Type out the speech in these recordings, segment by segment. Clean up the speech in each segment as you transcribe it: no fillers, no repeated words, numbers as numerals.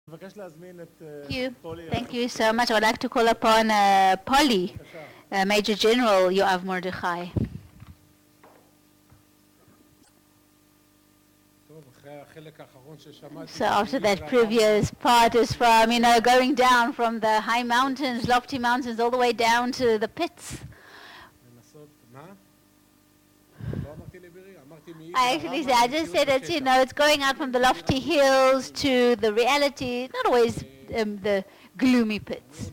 Thank you. Thank you so much. I would like to call upon Poli, Major General Yoav Mordechai. So after that previous part is from, going down from the high mountains, lofty mountains, all the way down to the pits. I just said that, it's going out from the lofty hills to the reality, not always the gloomy pits.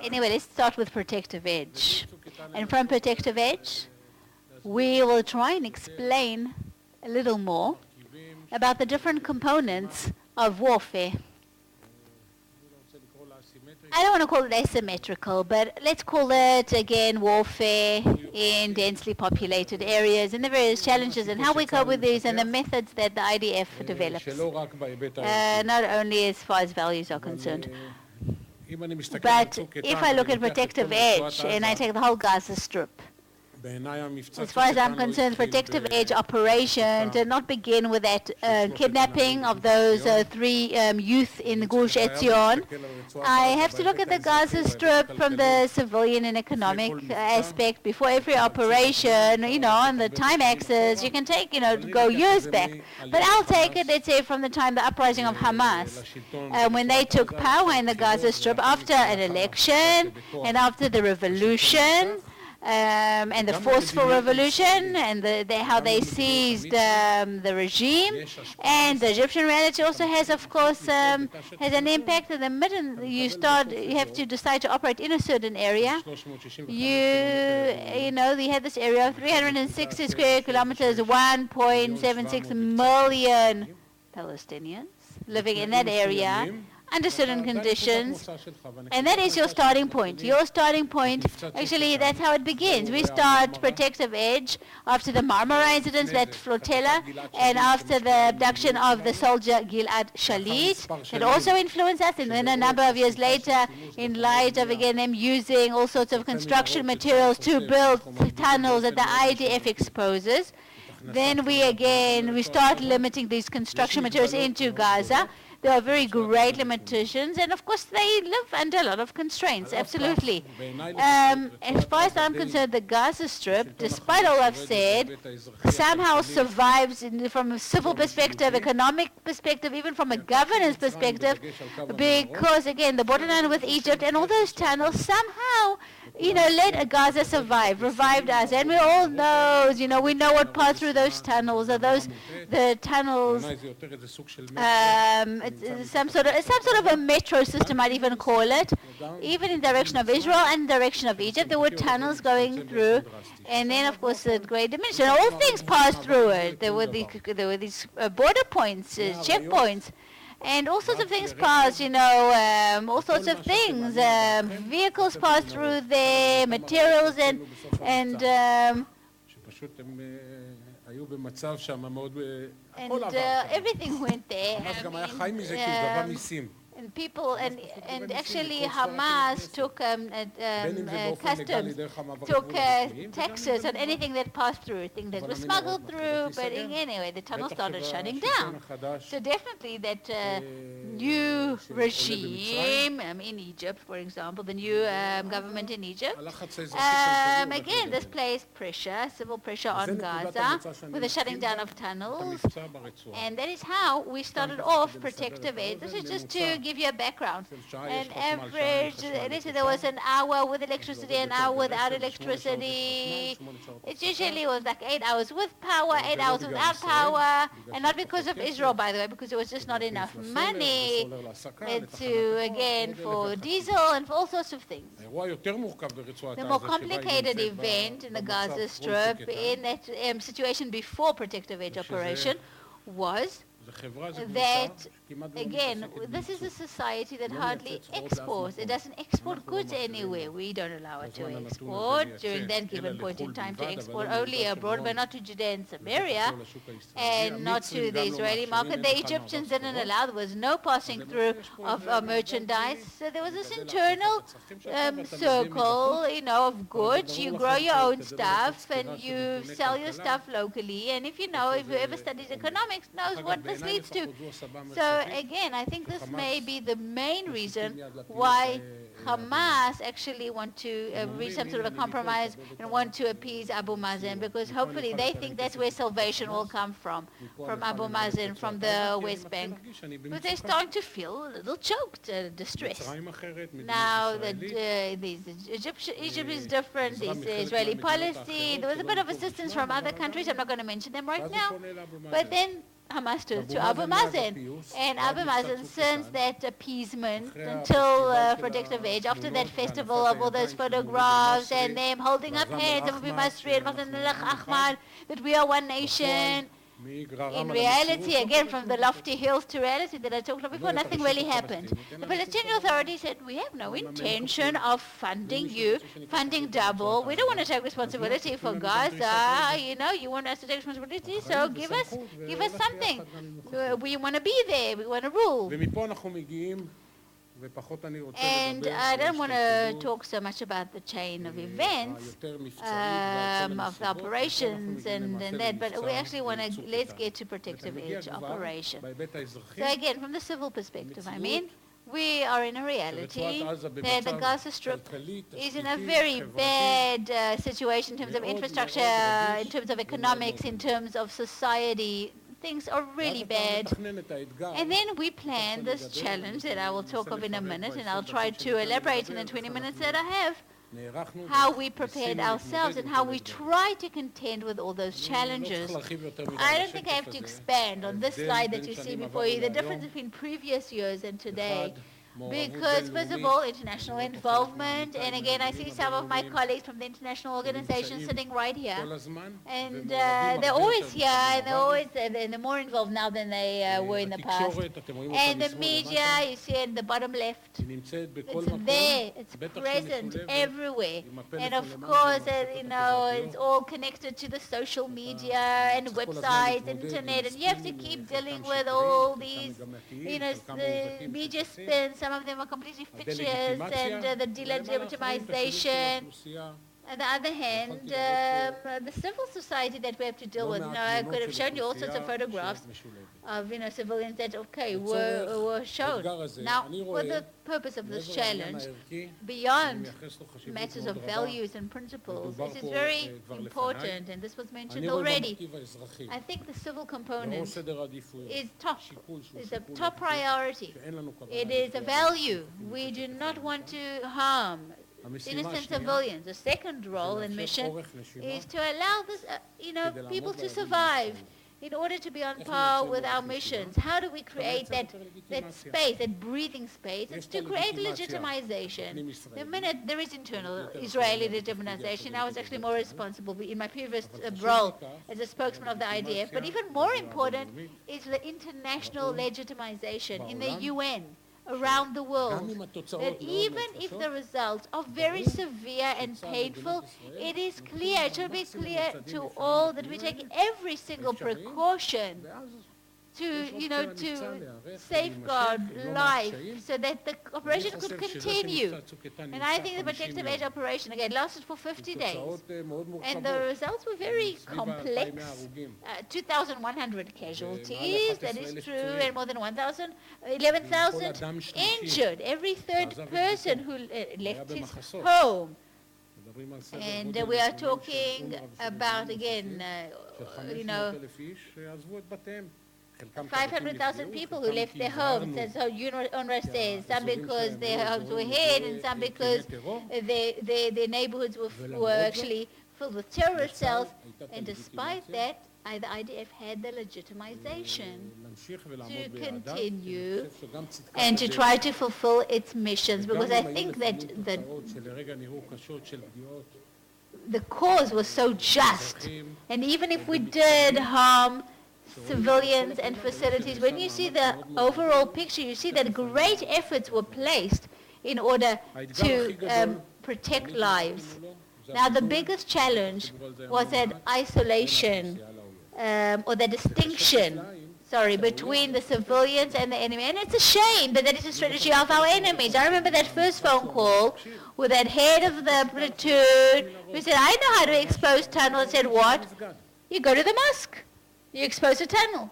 Anyway, let's start with protective edge. And from protective edge, we will try and explain a little more about the different components of warfare. I don't want to call it asymmetrical, but let's call it, again, warfare in densely populated areas and the various challenges and how we cope with these and the methods that the IDF develops, not only as far as values are concerned. But if I look at protective edge and I take the whole Gaza Strip, as far as I'm concerned, protective edge operation did not begin with that kidnapping of those three youth in Gush Etzion. I have to look at the Gaza Strip from the civilian and economic aspect. Before every operation, on the time axis, you can take, go years back. But I'll take it, let's say, from the time the uprising of Hamas, when they took power in the Gaza Strip after an election and after the revolution, and the forceful revolution, and how they seized the regime, and the Egyptian reality also has, of course, has an impact. The minute you have to decide to operate in a certain area. You had this area of 360 square kilometers, 1.76 million Palestinians living in that area under certain conditions, and that is your starting point. Your starting point, actually, that's how it begins. We start protective edge after the Marmara incidents, that flotilla, and after the abduction of the soldier Gilad Shalit. It also influenced us, and then a number of years later, in light of, again, them using all sorts of construction materials to build tunnels that the IDF exposes. Then we start limiting these construction materials into Gaza. There are very great limitations, and of course they live under a lot of constraints, absolutely. As far as I'm concerned, the Gaza Strip, despite all I've said, somehow survives from a civil perspective, economic perspective, even from a governance perspective, because, again, the borderline with Egypt and all those tunnels somehow let Gaza survive, revived us. And we all know, we know what passed through those tunnels. Are the tunnels, it's some sort of a metro system, I'd even call it. Even in direction of Israel and direction of Egypt, there were tunnels going through. And then, of course, the great dimension. All things passed through it. There were these border points, checkpoints. And all sorts of things pass, all sorts of things. Vehicles pass through there, materials, and everything went there. And people, and actually Hamas took customs, took taxes on anything that passed through, things that was smuggled through, but anyway, the tunnel started shutting down. So definitely that new regime in Egypt, for example, the new government in Egypt, again, this placed pressure, civil pressure on Gaza with the shutting down of tunnels, and that is how we started off protective aid. This is just to give you a background. An average, there was an hour with electricity, an hour without electricity. It usually was like 8 hours with power, 8 hours without power, and not because of Israel, by the way, because there was just not enough money for diesel and for all sorts of things. The more complicated event in the Gaza Strip, in that situation before protective edge operation, was that, again, this is a society that hardly exports. It doesn't export goods anywhere. We don't allow it to export during that given point in time, to export only abroad, but not to Judea and Samaria, and not to the Israeli market. The Egyptians didn't allow. There was no passing through of merchandise. So there was this internal circle, of goods. You grow your own stuff, and you sell your stuff locally. And if you ever studied economics, knows what the this leads to. So again, I think this may be the main reason why Hamas actually want to reach some sort of a compromise and want to appease Abu Mazen, because hopefully they think that's where salvation will come from Abu Mazen, from the West Bank. But they're starting to feel a little choked, distressed. Now, Egypt is different. There's the Israeli policy. There was a bit of assistance from other countries. I'm not going to mention them right now. But then Hamas to Abu Mazen. And Abu Mazen sends that appeasement until Protective Edge, after that festival of all those photographs and them holding up hands, and we must read that we are one nation. In reality, again, from the lofty hills to reality that I talked about before, nothing really happened. The Palestinian Authority said, we have no intention of funding you, funding double. We don't want to take responsibility for Gaza. You want us to take responsibility, so give us something. We want to be there. We want to rule. And I don't want to talk so much about the chain of events of the operations and that, but we actually want to, let's get to Protective Edge operation. So again, from the civil perspective, we are in a reality that the Gaza Strip is in a very bad situation in terms of infrastructure, in terms of economics, in terms of society. Things are really bad. And then we plan this challenge that I will talk of in a minute, and I'll try to elaborate in the 20 minutes that I have, how we prepared ourselves and how we try to contend with all those challenges. I don't think I have to expand on this slide that you see before you, the difference between previous years and today. Because, first of all, international involvement, and again, I see some of my colleagues from the international organization sitting right here, and they're always here, and they're more involved now than they were in the past. And the media, you see in the bottom left, it's there, it's present everywhere. And of course, it's all connected to the social media and websites, internet, and you have to keep dealing with all these, the media spins. Some of them are completely fictitious, and the delegitimization. On the other hand, the civil society that we have to deal with. I could have shown you all sorts of photographs of civilians that were shown. Now, for the purpose of this challenge, beyond matters of values and principles, this is very important, and this was mentioned already. I think the civil component is a top priority. It is a value. We do not want to harm innocent civilians. The second role and mission is to allow this, people to survive in order to be on par with our missions. How do we create that space, that breathing space? It's to create legitimization. The minute there is internal Israeli legitimization, I was actually more responsible in my previous role as a spokesman of the IDF, but even more important is the international legitimization in the UN, around the world, that even if the results are very severe and painful, it is clear, it should be clear to all that we take every single precaution to safeguard life so that the operation could continue. And I think the Protective Edge operation, again, lasted for 50 days. And the results were very complex. 2,100 casualties, that is true, and more than 11,000 injured. Every third person who left his home. And we are talking about, again, 500,000 people who left their homes, and so UNRWA says, some because their homes were hit, and some because their neighborhoods were actually filled with terrorist cells. And despite that, the IDF had the legitimization to continue and to try to fulfill its missions, because I think that the cause was so just, and even if we did harm civilians and facilities, when you see the overall picture, you see that great efforts were placed in order to protect lives. Now, the biggest challenge was that isolation, or the distinction, between the civilians and the enemy. And it's a shame that that is a strategy of our enemies. I remember that first phone call with that head of the platoon who said, I know how to expose tunnels. I said, what? You go to the mosque. You expose a tunnel.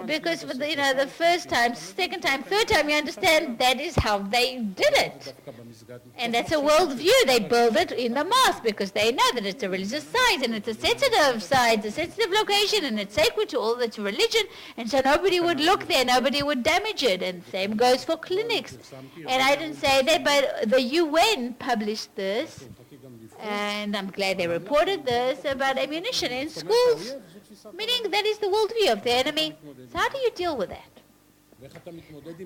Because for the first time, second time, third time, you understand that is how they did it. And that's a worldview. They build it in the mosque because they know that it's a religious site and it's a sensitive site, a sensitive location, and it's sacred to all its religion. And so nobody would look there, nobody would damage it. And same goes for clinics. And I didn't say that, but the UN published this. And I'm glad they reported this about ammunition in schools, meaning that is the worldview of the enemy. So how do you deal with that?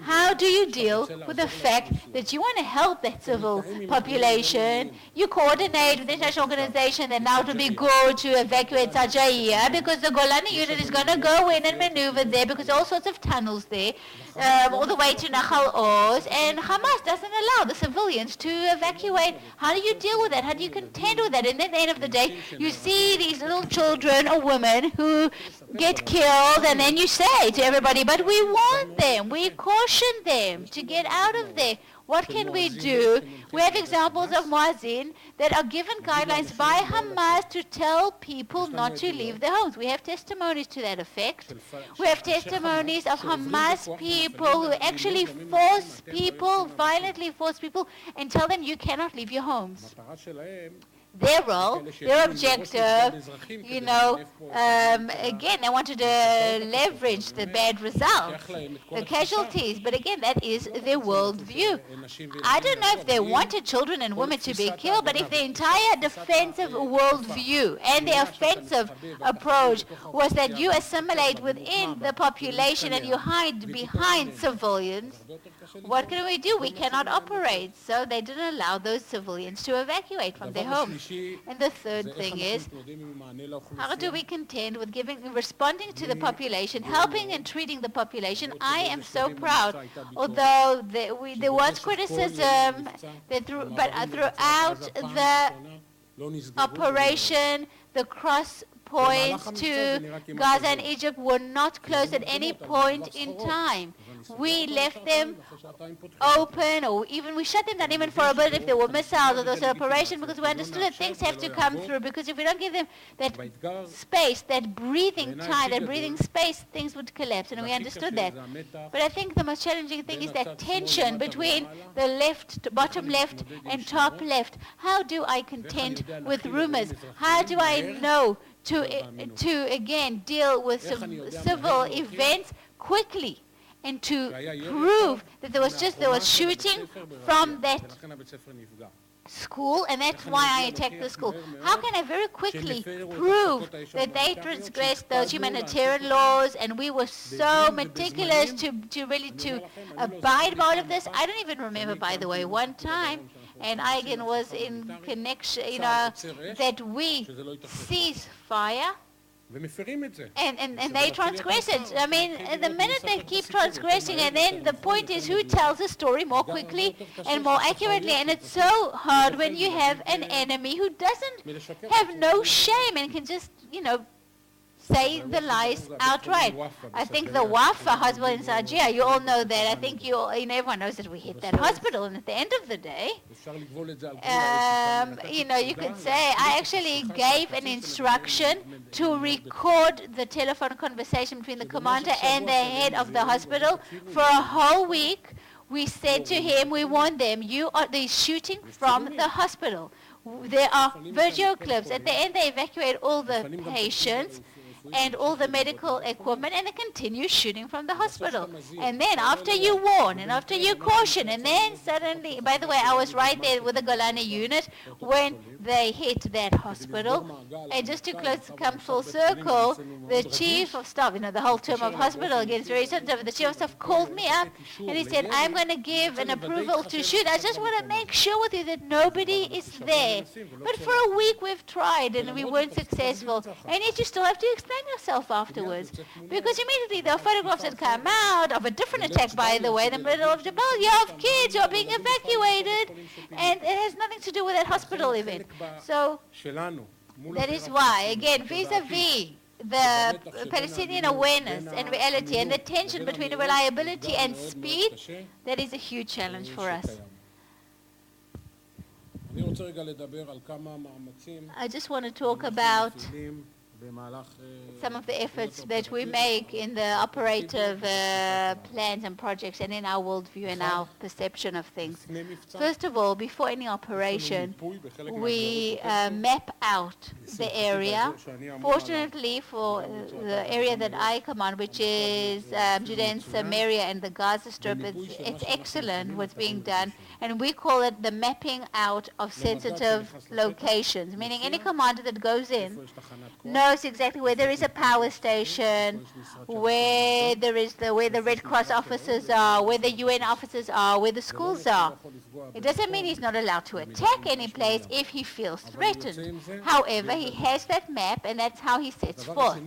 How do you deal with the fact that you want to help that civil population? You coordinate with the international organization that now it would be good to evacuate such a area because the Golani unit is going to go in and maneuver there because all sorts of tunnels there, all the way to Nahal Oz, and Hamas doesn't allow the civilians to evacuate. How do you deal with that? How do you contend with that? And at the end of the day, you see these little children or women who get killed, and then you say to everybody, but we want them, we caution them to get out of there. What can we do? We have examples of Muazzin that are given guidelines by Hamas to tell people not to leave their homes. We have testimonies to that effect. We have testimonies of Hamas people who actually force people, violently force people, and tell them you cannot leave your homes. Their role, their objective, again, they wanted to leverage the bad results, the casualties, but again, that is their worldview. I don't know if they wanted children and women to be killed, but if the entire defensive worldview and the offensive approach was that you assimilate within the population and you hide behind civilians, what can we do? We cannot operate. So they didn't allow those civilians to evacuate from their homes. And the third thing is, how do we contend with responding to the population, helping and treating the population? I am so proud. Although there was criticism, but throughout the operation, the cross points to Gaza and Egypt were not closed at any point in time. We left them open, or even we shut them down even for a bit if there were missiles or there was an operation, because we understood that things have to come through, because if we don't give them that space, that breathing time, that breathing space, things would collapse, and we understood that. But I think the most challenging thing is that tension between the left, bottom left, and top left. How do I contend with rumors? How do I know to again deal with civil events quickly, and to prove that there was shooting from that school, and that's why I attacked the school. How can I very quickly prove that they transgressed those humanitarian laws, and we were so meticulous to really abide by all of this? I don't even remember, by the way, one time, and I again was in connection, that we cease fire, and they transgress it. I mean, the minute they keep transgressing, and then the point is who tells the story more quickly and more accurately. And it's so hard when you have an enemy who doesn't have no shame and can just, say the lies outright. I think the Wafa hospital in Sargia, you all know that. I think everyone knows that we hit that hospital, and at the end of the day, you could say I actually gave an instruction to record the telephone conversation between the commander and the head of the hospital for a whole week. We said to him, we warned them, they're shooting from the hospital. There are video clips. At the end, they evacuate all the patients and all the medical equipment, and they continue shooting from the hospital. And then after you warn, and after you caution, and then suddenly, by the way, I was right there with the Golani unit when they hit that hospital. And just to come full circle, the chief of staff, the whole term of hospital, again, it's very sensitive, the chief of staff called me up, and he said, I'm going to give an approval to shoot. I just want to make sure with you that nobody is there. But for a week we've tried, and we weren't successful. And yet you still have to explain yourself afterwards, because immediately there are photographs that come out of a different attack, by the way, in the middle of Jabal. You have kids who are being evacuated, and it has nothing to do with that hospital event. So that is why, again, vis-a-vis the Palestinian awareness and reality, and the tension between reliability and speed, that is a huge challenge for us. I just want to talk about some of the efforts that we make in the operative plans and projects and in our worldview and our perception of things. First of all, before any operation, we map out the area. Fortunately for the area that I command, which is Judea and Samaria and the Gaza Strip, it's excellent what's being done, and we call it the mapping out of sensitive locations, meaning any commander that goes in knows exactly where there is a power station, where the Red Cross officers are, where the UN officers are, where the schools are. It doesn't mean he's not allowed to attack any place if he feels threatened. However, he has that map, and that's how he sets forth.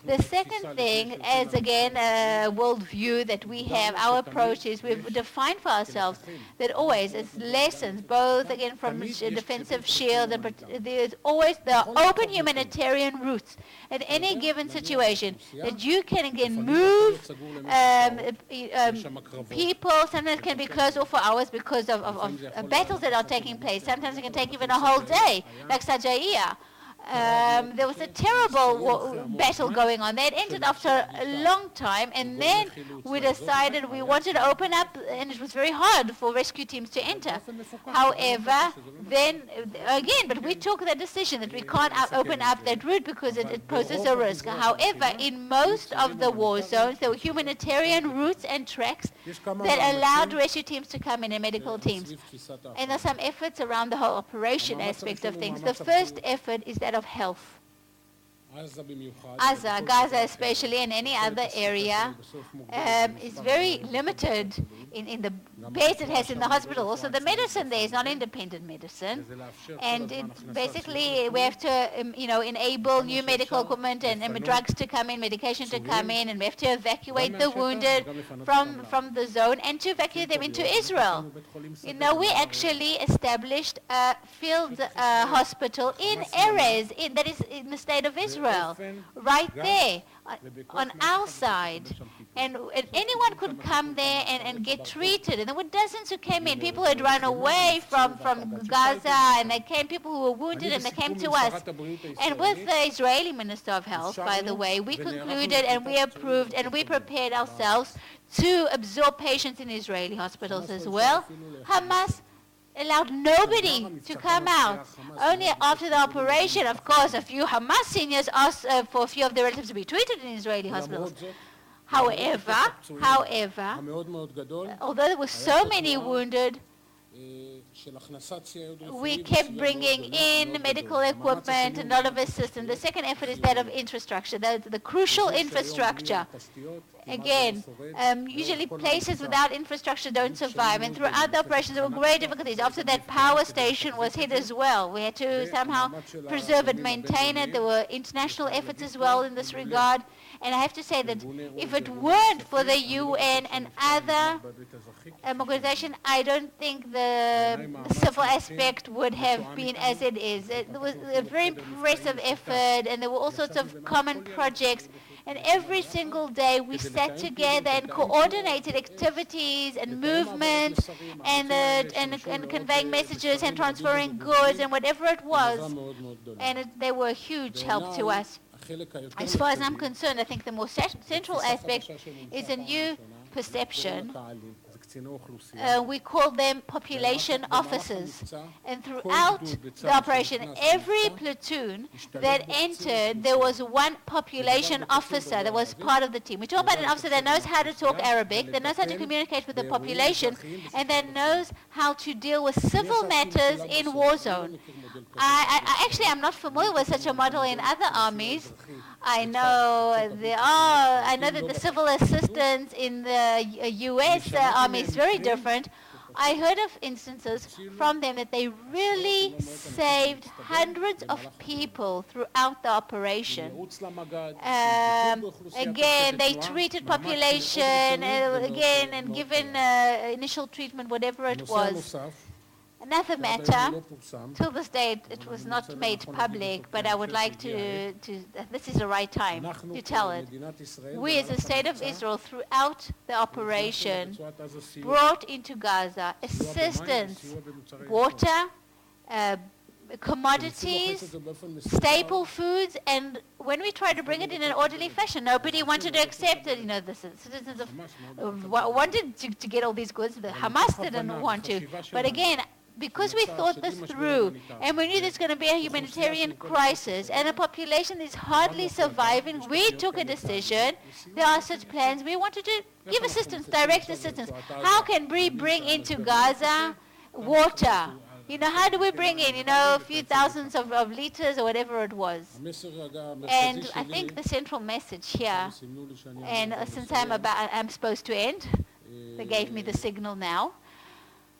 The second thing, as again a worldview that we have, our approach is we've defined for ourselves that always as lessons, both again from defensive shield, and there's always the open humanitarian routes at any given situation, that you can again move people. Sometimes it can be closed off for hours because of battles that are taking place. Sometimes it can take even a whole day, like Sajaiya. There was a terrible battle going on. They had ended after a long time, and then we decided we wanted to open up, and it was very hard for rescue teams to enter. However, then again, but we took the decision that we can't open up that route because it poses a risk. However, in most of the war zones, there were humanitarian routes and tracks that allowed rescue teams to come in and medical teams. And there are some efforts around the whole operation aspect of things. The first effort is that of health. Gaza especially, and any other area, is very limited in the beds it has in the hospital. Also, the medicine there is not independent medicine, and basically we have to, enable new medical equipment and drugs to come in, medication to come in, and we have to evacuate the wounded from the zone and to evacuate them into Israel. We actually established a field hospital in Erez, that is in the state of Israel. Right there on our side, and anyone could come there and get treated. And there were dozens who came in. People had run away from Gaza, and they came, people who were wounded, and they came to us. And with the Israeli Minister of Health, by the way, we concluded and we approved and we prepared ourselves to absorb patients in Israeli hospitals as well. Hamas allowed nobody to come out. Only after the operation, of course, a few Hamas seniors asked for a few of their relatives to be treated in Israeli hospitals. However, although there were so many wounded, we kept bringing in medical equipment and a lot of assistance. The second effort is that of infrastructure, the crucial infrastructure. Again, usually places without infrastructure don't survive, and throughout the operations there were great difficulties. After that, power station was hit as well. We had to somehow preserve it, maintain it. There were international efforts as well in this regard. And I have to say that if it weren't for the UN and other organizations, I don't think the civil aspect would have been as it is. It was a very impressive effort, and there were all sorts of common projects. And every single day we sat together and coordinated activities and movements and conveying messages and transferring goods and whatever it was. And they were a huge help to us. As far as I'm concerned, I think the most central aspect is a new perception. We call them population officers. And throughout the operation, every platoon that entered, there was one population officer that was part of the team. We talk about an officer that knows how to talk Arabic, that knows how to communicate with the population, and that knows how to deal with civil matters in war zone. I'm not familiar with such a model in other armies. I know that the civil assistance in the U.S. Army is very different. I heard of instances from them that they really saved hundreds of people throughout the operation. Again, they treated population, and given initial treatment, whatever it was. Another matter, till this day it was not made public, but I would like to this is the right time to tell it. We as the State of Israel throughout the operation brought into Gaza assistance, water, commodities, staple foods, and when we tried to bring it in an orderly fashion, nobody wanted to accept it. You know, the citizens wanted to get all these goods. The Hamas didn't want to. But again, because we thought this through, and we knew there's going to be a humanitarian crisis, and a population is hardly surviving, we took a decision. There are such plans. We wanted to give assistance, direct assistance. How can we bring into Gaza water? You know, how do we bring in, you know, a few thousands of liters or whatever it was? And I think the central message here, and since I'm supposed to end, they gave me the signal now.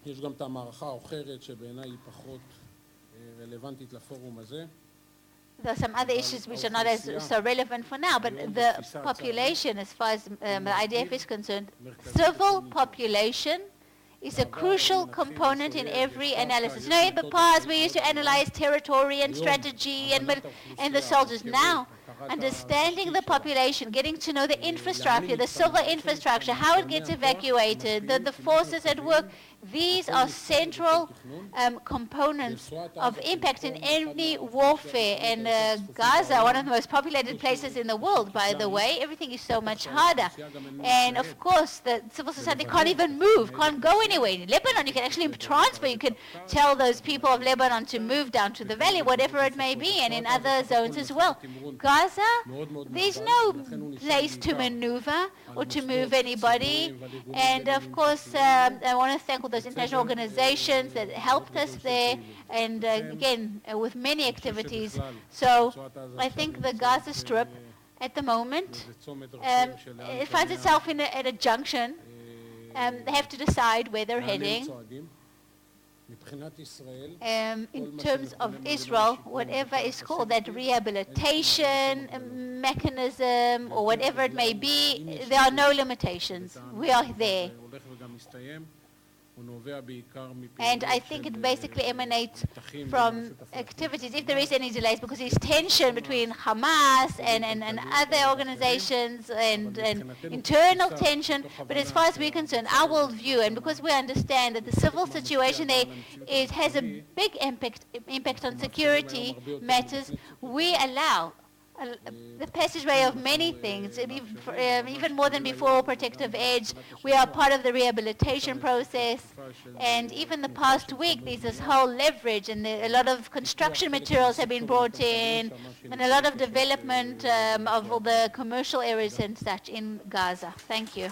יש גם את המערכה האחרת שבעיניי היא פחות רלוונטית לפורום הזה. There are some other issues which are not as so relevant for now, but the population, as far as the IDF is concerned, civil population is a crucial component in every analysis. You know, in the past we used to analyze territory and strategy and the soldiers. Now, understanding the population, getting to know the infrastructure, the civil infrastructure, how it gets evacuated, the forces at work, these are central components of impact in any warfare. And Gaza, one of the most populated places in the world, by the way, everything is so much harder. And of course, the civil society can't even move, can't go anywhere. In Lebanon, you can actually transfer, you can tell those people of Lebanon to move down to the valley, whatever it may be, and in other zones as well. Gaza, there's no place to maneuver or to move anybody. And of course, I want to thank all those international organizations that helped us there, and again, with many activities. So I think the Gaza Strip at the moment, it finds itself at a junction. They have to decide where they're heading. In terms of Israel, whatever is called that rehabilitation mechanism or whatever it may be, there are no limitations. We are there. And I think it basically emanates from activities, if there is any delays, because there's tension between Hamas and other organizations and internal tension. But as far as we're concerned, our worldview, and because we understand that the civil situation there has a big impact on security matters, we allow the passageway of many things, even more than before, protective edge. We are part of the rehabilitation process, and even the past week there's this whole leverage, and a lot of construction materials have been brought in, and a lot of development of all the commercial areas and such in Gaza. Thank you.